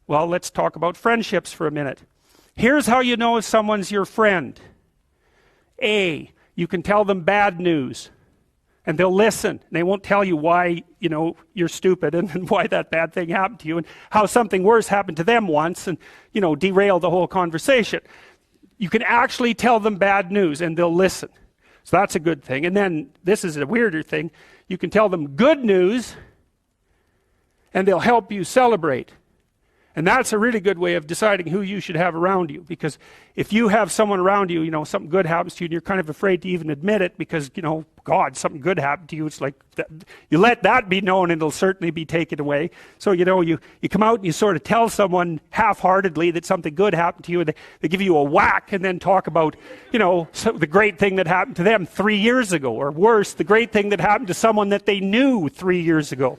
Well, let's talk about friendships for a minute. Here's how you know if someone's your friend. A, you can tell them bad news, and they'll listen. They won't tell you why, you're stupid and why that bad thing happened to you and how something worse happened to them once and, derail the whole conversation. You can actually tell them bad news and they'll listen. So that's a good thing. And then, this is a weirder thing, you can tell them good news and they'll help you celebrate. And that's a really good way of deciding who you should have around you. Because if you have someone around you, something good happens to you and you're kind of afraid to even admit it because, God, something good happened to you. It's like, you let that be known and it'll certainly be taken away. So, you come out and you sort of tell someone half-heartedly that something good happened to you and they give you a whack and then talk about, the great thing that happened to them 3 years ago. Or worse, the great thing that happened to someone that they knew 3 years ago.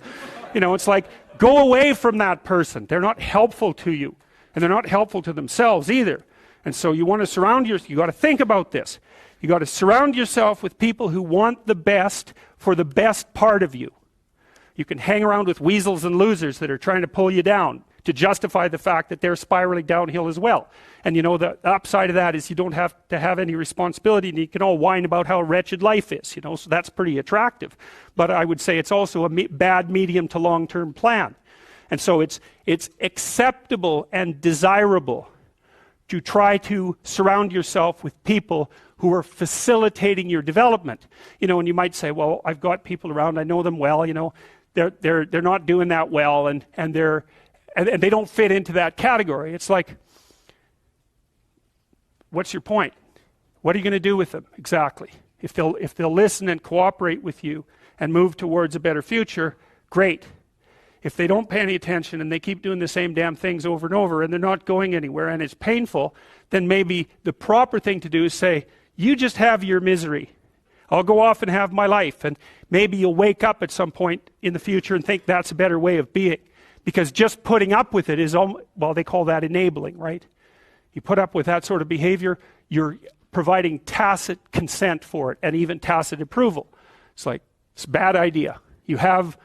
It's like, go away from that person. They're not helpful to you. And they're not helpful to themselves either. And so you want to surround yourself, you got to think about this. You got to surround yourself with people who want the best for the best part of you. You can hang around with weasels and losers that are trying to pull you down to justify the fact that they're spiraling downhill as well. And the upside of that is you don't have to have any responsibility and you can all whine about how wretched life is, so that's pretty attractive. But I would say it's also a bad medium to long-term plan. And so it's acceptable and desirable to try to surround yourself with people who are facilitating your development. And you might say, well, I've got people around, I know them well, they're not doing that well and they don't fit into that category. It's like, what's your point? What are you going to do with them exactly? If they'll listen and cooperate with you and move towards a better future, great. If they don't pay any attention and they keep doing the same damn things over and over and they're not going anywhere and it's painful, then maybe the proper thing to do is say, you just have your misery. I'll go off and have my life. And maybe you'll wake up at some point in the future and think that's a better way of being. Because just putting up with it is, they call that enabling, right? You put up with that sort of behavior, you're providing tacit consent for it and even tacit approval. It's like, it's a bad idea. You have,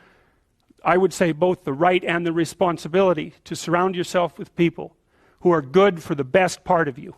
I would say, both the right and the responsibility to surround yourself with people who are good for the best part of you.